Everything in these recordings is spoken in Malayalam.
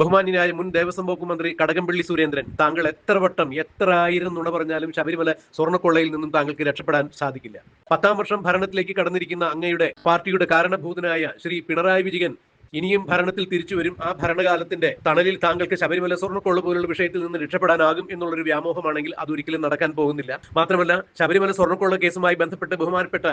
ബഹുമാന്യനായ മുൻ ദേവസ്വം വകുപ്പ് മന്ത്രി കടകംപള്ളി സുരേന്ദ്രൻ, താങ്കൾ എത്ര വട്ടം എത്ര ആയിരം നുണ പറഞ്ഞാലും ശബരിമല സ്വർണ്ണക്കൊള്ളയിൽ നിന്നും താങ്കൾക്ക് രക്ഷപ്പെടാൻ സാധിക്കില്ല. 10ാം വർഷം ഭരണത്തിലേക്ക് കടന്നിരിക്കുന്ന അങ്ങയുടെ പാർട്ടിയുടെ കാരണഭൂതനായ ശ്രീ പിണറായി വിജയൻ ഇനിയും ഭരണത്തിൽ തിരിച്ചു വരും. ആ ഭരണകാലത്തിന്റെ തണലിൽ താങ്കൾക്ക് ശബരിമല സ്വർണ്ണക്കൊള്ള പോലുള്ള വിഷയത്തിൽ നിന്ന് രക്ഷപ്പെടാനാകും എന്നുള്ളൊരു വ്യാമോഹമാണെങ്കിൽ അതൊരിക്കലും നടക്കാൻ പോകുന്നില്ല. മാത്രമല്ല, ശബരിമല സ്വർണ്ണക്കൊള്ള കേസുമായി ബന്ധപ്പെട്ട് ബഹുമാനപ്പെട്ട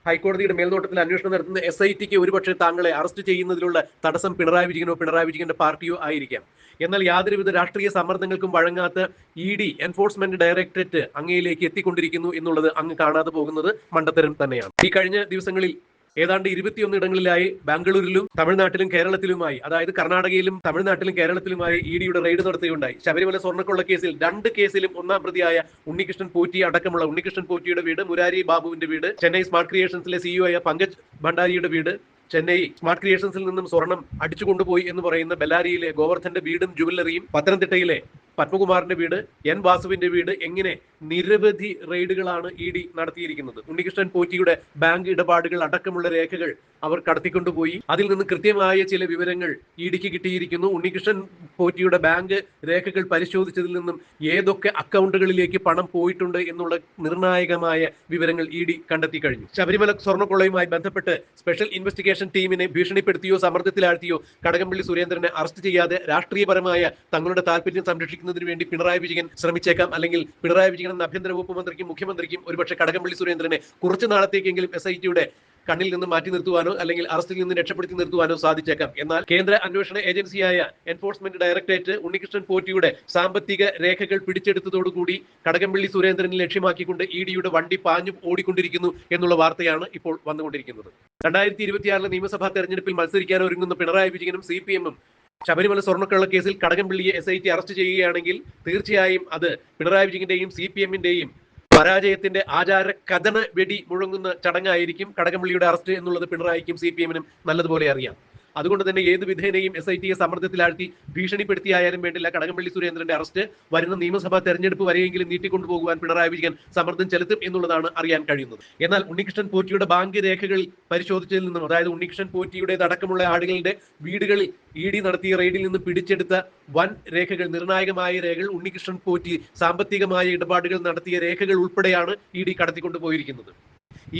ഹൈക്കോടതിയുടെ മേൽനോട്ടത്തിൽ അന്വേഷണം നടത്തുന്ന SITക്ക് ഒരുപക്ഷെ താങ്കളെ അറസ്റ്റ് ചെയ്യുന്നതിലുള്ള തടസ്സം പിണറായി വിജയനോ പിണറായി വിജയന്റെ പാർട്ടിയോ ആയിരിക്കാം. എന്നാൽ യാതൊരുവിധ രാഷ്ട്രീയ സമ്മർദ്ദങ്ങൾക്കും വഴങ്ങാത്ത ED എൻഫോഴ്സ്മെന്റ് ഡയറക്ടറേറ്റ് അങ്ങയിലേക്ക് എത്തിക്കൊണ്ടിരിക്കുന്നു എന്നുള്ളത് അങ്ങ് കാണാതെ പോകുന്നത് മണ്ടത്തരം തന്നെയാണ്. ഈ കഴിഞ്ഞ ദിവസങ്ങളിൽ ഏതാണ്ട് 21 ഇടങ്ങളിലായി ബാംഗ്ലൂരിലും തമിഴ്നാട്ടിലും കേരളത്തിലുമായി, അതായത് കർണാടകയിലും തമിഴ്നാട്ടിലും കേരളത്തിലുമായി EDയുടെ റെയ്ഡ് നടത്തുകയുണ്ടായി. ശബരിമല സ്വർണ്ണക്കൊള്ള കേസിൽ 2 കേസിലും ഒന്നാം പ്രതിയായ ഉണ്ണികൃഷ്ണൻ പോറ്റി അടക്കമുള്ള ഉണ്ണികൃഷ്ണൻ പോറ്റിയുടെ വീട്, മുരാരി ബാബുവിന്റെ വീട്, ചെന്നൈ സ്മാർട്ട് ക്രിയേഷൻസിലെ CEO ആയ പങ്കജ് ഭണ്ഡാരിയുടെ വീട്, ചെന്നൈ സ്മാർട്ട് ക്രിയേഷൻസിൽ നിന്നും സ്വർണം അടിച്ചുകൊണ്ടുപോയി എന്ന് പറയുന്ന ബെല്ലാരിയിലെ ഗോവർദ്ധന്റെ വീടും ജുവല്ലറിയും, പത്തനംതിട്ടയിലെ പത്മകുമാറിന്റെ വീട്, N വാസുവിന്റെ വീട്, എങ്ങനെ നിരവധി റെയ്ഡുകളാണ് ED നടത്തിയിരിക്കുന്നത്. ഉണ്ണികൃഷ്ണൻ പോറ്റിയുടെ ബാങ്ക് ഇടപാടുകൾ അടക്കമുള്ള രേഖകൾ അവർ കടത്തിക്കൊണ്ടുപോയി. അതിൽ നിന്ന് കൃത്യമായ ചില വിവരങ്ങൾ EDക്ക് കിട്ടിയിരിക്കുന്നു. ഉണ്ണികൃഷ്ണൻ പോറ്റിയുടെ ബാങ്ക് രേഖകൾ പരിശോധിച്ചതിൽ നിന്നും ഏതൊക്കെ അക്കൗണ്ടുകളിലേക്ക് പണം പോയിട്ടുണ്ട് എന്നുള്ള നിർണായകമായ വിവരങ്ങൾ ED കണ്ടെത്തി കഴിഞ്ഞു. ശബരിമല സ്വർണ്ണക്കൊള്ളയുമായി ബന്ധപ്പെട്ട് സ്പെഷ്യൽ ഇൻവെസ്റ്റിഗേഷൻ ടീമിനെ ഭീഷണിപ്പെടുത്തിയോ സമ്മർദ്ദത്തിലാഴ്ത്തിയോ കടകംപള്ളി സുരേന്ദ്രനെ അറസ്റ്റ് ചെയ്യാതെ രാഷ്ട്രീയപരമായ തങ്ങളുടെ താല്പര്യം സംരക്ഷിക്കുന്നതിന് വേണ്ടി പിണറായി വിജയൻ ശ്രമിച്ചേക്കാം. അല്ലെങ്കിൽ പിണറായി വിജയൻ എന്ന ആഭ്യന്തര വകുപ്പ് മന്ത്രിക്കും മുഖ്യമന്ത്രിക്കും ഒരുപക്ഷെ കടകംപള്ളി സുരേന്ദ്രനെ കുറച്ചു നാളത്തേക്കെങ്കിലും SITയുടെ കണ്ണിൽ നിന്ന് മാറ്റി നിർത്തുവാനോ അല്ലെങ്കിൽ അറസ്റ്റിൽ നിന്ന് രക്ഷപ്പെടുത്തി നിർത്തുവാനോ സാധിച്ചേക്കാം. എന്നാൽ കേന്ദ്ര അന്വേഷണ ഏജൻസിയായ എൻഫോഴ്സ്മെന്റ് ഡയറക്ടറേറ്റ് ഉണ്ണികൃഷ്ണൻ പോറ്റിയുടെ സാമ്പത്തിക രേഖകൾ പിടിച്ചെടുത്തതോടുകൂടി കടകംപള്ളി സുരേന്ദ്രനെ ലക്ഷ്യമാക്കിക്കൊണ്ട് EDയുടെ വണ്ടി പാഞ്ഞു ഓടിക്കൊണ്ടിരിക്കുന്നു എന്നുള്ള വാർത്തയാണ് ഇപ്പോൾ വന്നുകൊണ്ടിരിക്കുന്നത്. 2026 നിയമസഭാ തെരഞ്ഞെടുപ്പിൽ മത്സരിക്കാൻ ഒരുങ്ങുന്ന പിണറായി വിജയനും CPM-ഉം ശബരിമല സ്വർണ്ണക്കൊള്ള കേസിൽ കടകംപള്ളിയെ SIT അറസ്റ്റ് ചെയ്യുകയാണെങ്കിൽ തീർച്ചയായും അത് പിണറായി വിജയന്റെയും CPM-ന്റെയും പരാജയത്തിന്റെ ആചാര കഥന വെടി മുഴങ്ങുന്ന ചടങ്ങായിരിക്കും. കടകംപള്ളിയുടെ അറസ്റ്റ് എന്നുള്ളത് പിണറായിക്കും CPM-നും നല്ലതുപോലെ അറിയാം. അതുകൊണ്ട് തന്നെ ഏത് വിധേനയും SITയെ സമ്മർദ്ദത്തിലാഴ്ത്തി ഭീഷണിപ്പെടുത്തിയായാലും വേണ്ടില്ല കടകംപള്ളി സുരേന്ദ്രന്റെ അറസ്റ്റ് വരുന്ന നിയമസഭാ തെരഞ്ഞെടുപ്പ് വരെയെങ്കിലും നീട്ടിക്കൊണ്ടുപോകുവാൻ പിണറായി വിജയൻ സമ്മർദ്ദം ചെലുത്തും എന്നുള്ളതാണ് അറിയാൻ കഴിയുന്നത്. എന്നാൽ ഉണ്ണികൃഷ്ണൻ പോറ്റിയുടെ ബാങ്ക് രേഖകൾ പരിശോധിച്ചതിൽ നിന്നും, അതായത് ഉണ്ണികൃഷ്ണൻ പോറ്റിയുടെ അടക്കമുള്ള ആളുകളുടെ വീടുകളിൽ ED നടത്തിയ റെയ്ഡിൽ നിന്ന് പിടിച്ചെടുത്ത വൻ രേഖകൾ, നിർണായകമായ രേഖകൾ, ഉണ്ണികൃഷ്ണൻ പോറ്റി സാമ്പത്തികമായ ഇടപാടുകൾ നടത്തിയ രേഖകൾ ഉൾപ്പെടെയാണ് ED കടത്തിക്കൊണ്ടുപോയിരിക്കുന്നത്.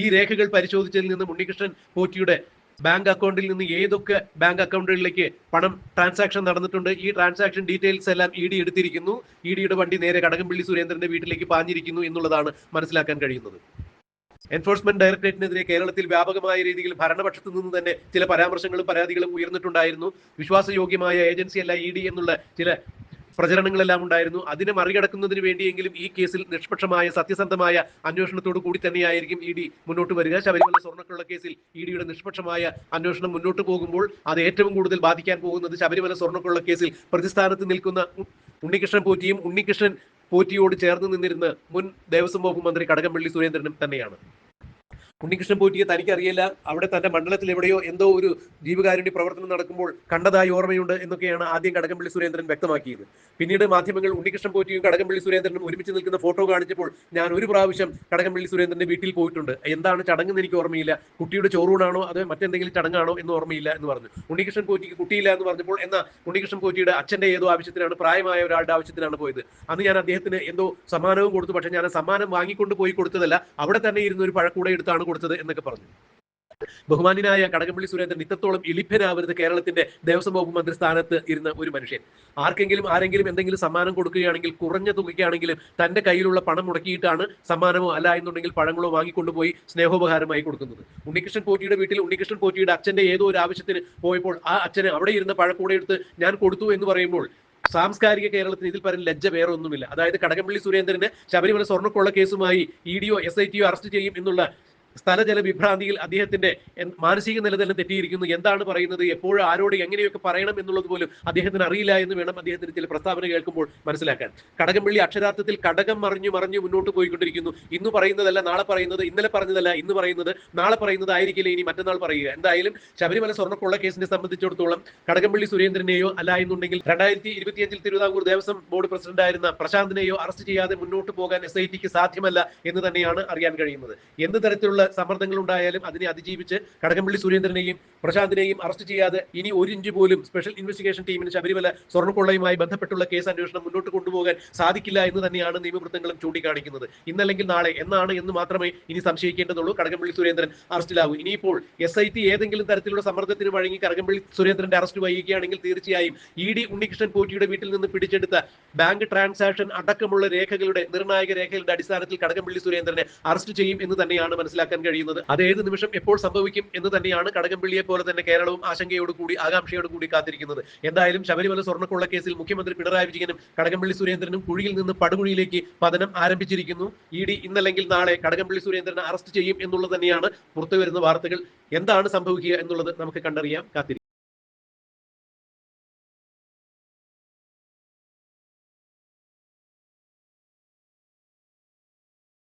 ഈ രേഖകൾ പരിശോധിച്ചതിൽ നിന്നും ഉണ്ണികൃഷ്ണൻ പോറ്റിയുടെ ബാങ്ക് അക്കൗണ്ടിൽ നിന്ന് ഏതൊക്കെ ബാങ്ക് അക്കൗണ്ടുകളിലേക്ക് പണം ട്രാൻസാക്ഷൻ നടന്നിട്ടുണ്ട്, ഈ ട്രാൻസാക്ഷൻ ഡീറ്റെയിൽസ് എല്ലാം ED എടുത്തിരിക്കുന്നു. EDയുടെ വണ്ടി നേരെ കടകംപള്ളി സുരേന്ദ്രന്റെ വീട്ടിലേക്ക് പാഞ്ഞിരിക്കുന്നു എന്നുള്ളതാണ് മനസ്സിലാക്കാൻ കഴിയുന്നത്. എൻഫോഴ്സ്മെന്റ് ഡയറക്ടറേറ്റിനെതിരെ കേരളത്തിൽ വ്യാപകമായ രീതിയിൽ ഭരണപക്ഷത്തു നിന്ന് തന്നെ ചില പരാമർശങ്ങളും പരാതികളും ഉയർന്നിട്ടുണ്ടായിരുന്നു. വിശ്വാസയോഗ്യമായ ഏജൻസിയല്ല ED എന്നുള്ള ചില പ്രചരണങ്ങളെല്ലാം ഉണ്ടായിരുന്നു. അതിനെ മറികടക്കുന്നതിന് വേണ്ടിയെങ്കിലും ഈ കേസിൽ നിഷ്പക്ഷമായ സത്യസന്ധമായ അന്വേഷണത്തോടു കൂടി തന്നെയായിരിക്കും ED മുന്നോട്ട് വരിക. ശബരിമല സ്വർണ്ണക്കൊള്ള കേസിൽ EDയുടെ നിഷ്പക്ഷമായ അന്വേഷണം മുന്നോട്ട് പോകുമ്പോൾ അത് ഏറ്റവും കൂടുതൽ ബാധിക്കാൻ പോകുന്നത് ശബരിമല സ്വർണ്ണക്കൊള്ള കേസിൽ പ്രതിസ്ഥാനത്ത് നിൽക്കുന്ന ഉണ്ണികൃഷ്ണൻ പോറ്റിയും ഉണ്ണികൃഷ്ണൻ പോറ്റിയോട് ചേർന്ന് നിന്നിരുന്ന മുൻ ദേവസ്വം വകുപ്പ് മന്ത്രി കടകംപള്ളി സുരേന്ദ്രനും തന്നെയാണ്. ഉണ്ണികൃഷ്ണൻ പോറ്റിയെ തനിക്കറിയില്ല, അവിടെ തന്റെ മണ്ഡലത്തിൽ എവിടെയോ എന്തോ ഒരു ജീവകാരുണ്യ പ്രവർത്തനം നടക്കുമ്പോൾ കണ്ടതായി ഓർമ്മയുണ്ട് എന്നൊക്കെയാണ് ആദ്യം കടകംപള്ളി സുരേന്ദ്രൻ വ്യക്തമാക്കിയത്. പിന്നീട് മാധ്യമങ്ങൾ ഉണ്ണികൃഷ്ണൻ പോറ്റിയും കടകംപള്ളി സുരേന്ദ്രനും ഒരുമിച്ച് നിൽക്കുന്ന ഫോട്ടോ കാണിച്ചപ്പോൾ ഞാൻ ഒരു പ്രാവശ്യം കടകംപള്ളി സുരേന്ദ്രന്റെ വീട്ടിൽ പോയിട്ടുണ്ട്, എന്താണ് ചടങ്ങെന്ന് എനിക്ക് ഓർമ്മയില്ല, കുട്ടിയുടെ ചോറൂണാണോ അത് മറ്റെന്തെങ്കിലും ചടങ്ങാണോ എന്ന് ഓർമ്മയില്ല എന്ന് പറഞ്ഞു. ഉണ്ണികൃഷ്ണൻ പോറ്റിക്ക് കുട്ടിയില്ല എന്ന് പറഞ്ഞപ്പോൾ എന്നാ ഉണ്ണികൃഷ്ണൻ പോറ്റിയുടെ അച്ഛന്റെ ഏതോ ആവശ്യത്തിനാണ്, പ്രായമായ ഒരാളുടെ ആവശ്യത്തിനാണ് പോയത്, അന്ന് ഞാൻ അദ്ദേഹത്തിന് എന്തോ സമ്മാനവും കൊടുത്തു, പക്ഷെ ഞാൻ സമ്മാനം വാങ്ങിക്കൊണ്ട് പോയി കൊടുത്തതല്ല, അവിടെ തന്നെ ഇരുന്ന് ഒരു പഴക്കൂടെ എടുത്താണ് കൊടുത്തത് എന്നൊക്കെ പറഞ്ഞു. ബഹുമാന്യനായ കടകംപള്ളി സുരേന്ദ്രൻ ഇത്രത്തോളം എളിഭനാവരുത് കേരളത്തിന്റെ ദേവസ്വം വകുപ്പ് മന്ത്രി സ്ഥാനത്ത് ഇരുന്ന ഒരു മനുഷ്യൻ. ആരെങ്കിലും എന്തെങ്കിലും സമ്മാനം കൊടുക്കുകയാണെങ്കിൽ കുറഞ്ഞ തുകയ്ക്കാണെങ്കിലും തന്റെ കയ്യിലുള്ള പണം മുടക്കിയിട്ടാണ് സമ്മാനമോ അല്ല എന്നുണ്ടെങ്കിൽ പഴങ്ങളോ വാങ്ങിക്കൊണ്ടുപോയി സ്നേഹോപഹാരമായി കൊടുക്കുന്നത്. ഉണ്ണികൃഷ്ണൻ പോറ്റിയുടെ വീട്ടിൽ ഉണ്ണികൃഷ്ണൻ പോറ്റിയുടെ അച്ഛന്റെ ഏതോ ഒരു ആവശ്യത്തിന് പോയപ്പോൾ ആ അച്ഛന് അവിടെ ഇരുന്ന പഴക്കൂടെ എടുത്ത് ഞാൻ കൊടുത്തു എന്ന് പറയുമ്പോൾ സാംസ്കാരിക കേരളത്തിന് ഇതിൽ പരം ലജ്ജ വേറെ ഒന്നുമില്ല. അതായത് കടകംപള്ളി സുരേന്ദ്രന് ശബരിമല സ്വർണ്ണക്കൊള്ള കേസുമായി EDയോ SITയോ അറസ്റ്റ് ചെയ്യും എന്നുള്ള സ്ഥലജല വിഭ്രാന്തിയിൽ അദ്ദേഹത്തിന്റെ മാനസിക നില തന്നെ തെറ്റിയിരിക്കുന്നു. എന്താണ് പറയുന്നത്, എപ്പോഴും ആരോട് എങ്ങനെയൊക്കെ പറയണം എന്നുള്ളത് പോലും അദ്ദേഹത്തിന് അറിയില്ല എന്ന് വേണം അദ്ദേഹത്തിന് ചില പ്രസ്താവന കേൾക്കുമ്പോൾ മനസ്സിലാക്കാൻ. കടകംപള്ളി അക്ഷരാർത്ഥത്തിൽ കടകം മറിഞ്ഞു മുന്നോട്ട് പോയിക്കൊണ്ടിരിക്കുന്നു. ഇന്ന് പറയുന്നതല്ല നാളെ പറയുന്നത്, ഇന്നലെ പറഞ്ഞതല്ല ഇന്ന് പറയുന്നത്, നാളെ പറയുന്നത് ആയിരിക്കില്ല ഇനി മറ്റന്നാൾ പറയുക. എന്തായാലും ശബരിമല സ്വർണ്ണക്കൊള്ള കേസിനെ സംബന്ധിച്ചിടത്തോളം കടകംപള്ളി സുരേന്ദ്രനെയോ അല്ല എന്നുണ്ടെങ്കിൽ 2025 തിരുവിതാംകൂർ ദേവസ്വം ബോർഡ് പ്രസിഡന്റായിരുന്ന പ്രശാന്തിനെയോ അറസ്റ്റ് ചെയ്യാതെ മുന്നോട്ട് പോകാൻ SITക്ക് സാധ്യമല്ല എന്ന് തന്നെയാണ് അറിയാൻ കഴിയുന്നത്. എന്ത് തരത്തിലുള്ള സമ്മർദ്ദങ്ങൾ ഉണ്ടായാലും അതിനെ അതിജീവിച്ച് കടകംപള്ളി സുരേന്ദ്രനെയും പ്രശാന്തിനെയും അറസ്റ്റ് ചെയ്യാതെ ഇനി ഒരു ഇഞ്ച് പോലും സ്പെഷ്യൽ ഇൻവെസ്റ്റിഗേഷൻ ടീമിന് ശബരിമല സ്വർണ്ണക്കൊള്ളയുമായി ബന്ധപ്പെട്ടുള്ള കേസ് അന്വേഷണം മുന്നോട്ട് കൊണ്ടുപോകാൻ സാധിക്കില്ല എന്ന് തന്നെയാണ് നിയമവൃത്തങ്ങളും ചൂണ്ടിക്കാണിക്കുന്നത്. ഇന്നല്ലെങ്കിൽ നാളെ എന്നാണ് എന്ന് മാത്രമേ ഇനി സംശയിക്കേണ്ടതുള്ളൂ. കടകംപള്ളി സുരേന്ദ്രൻ അറസ്റ്റിലാവും. ഇനിയിപ്പോൾ SIT ഏതെങ്കിലും തരത്തിലുള്ള സമ്മർദ്ദത്തിന് വഴങ്ങി കടകംപള്ളി സുരേന്ദ്രന്റെ അറസ്റ്റ് വൈകിക്കുകയാണെങ്കിൽ തീർച്ചയായും ED ഉണ്ണികൃഷ്ണൻ പോറ്റിയുടെ വീട്ടിൽ നിന്ന് പിടിച്ചെടുത്ത ബാങ്ക് ട്രാൻസാക്ഷൻ അടക്കമുള്ള രേഖകളുടെ നിർണായക രേഖകളുടെ അടിസ്ഥാനത്തിൽ കടകംപള്ളി സുരേന്ദ്രനെ അറസ്റ്റ് ചെയ്യും എന്ന് തന്നെയാണ് മനസ്സിലാക്കാൻ കഴിയുന്നത്. അത് ഏത് നിമിഷം എപ്പോൾ സംഭവിക്കും എന്ന് തന്നെയാണ് കടകംപള്ളിയെ പോലെ തന്നെ കേരളവും ആശങ്കയോടുകൂടി ആകാംക്ഷയോടുകൂടി കാത്തിരിക്കുന്നത്. എന്തായാലും ശബരിമല സ്വർണ്ണക്കൊള്ള കേസിൽ മുഖ്യമന്ത്രി പിണറായി വിജയനും കടകംപള്ളി സുരേന്ദ്രനും കുഴിയിൽ നിന്ന് പടുകുഴിയിലേക്ക് പതനം ആരംഭിച്ചിരിക്കുന്നു. ED ഇന്നല്ലെങ്കിൽ നാളെ കടകംപള്ളി സുരേന്ദ്രനെ അറസ്റ്റ് ചെയ്യും എന്നുള്ളത് തന്നെയാണ് പുറത്തുവരുന്ന വാർത്തകൾ. എന്താണ് സംഭവിക്കുക എന്നുള്ളത് നമുക്ക് കണ്ടറിയാം, കാത്തിരിക്കാം.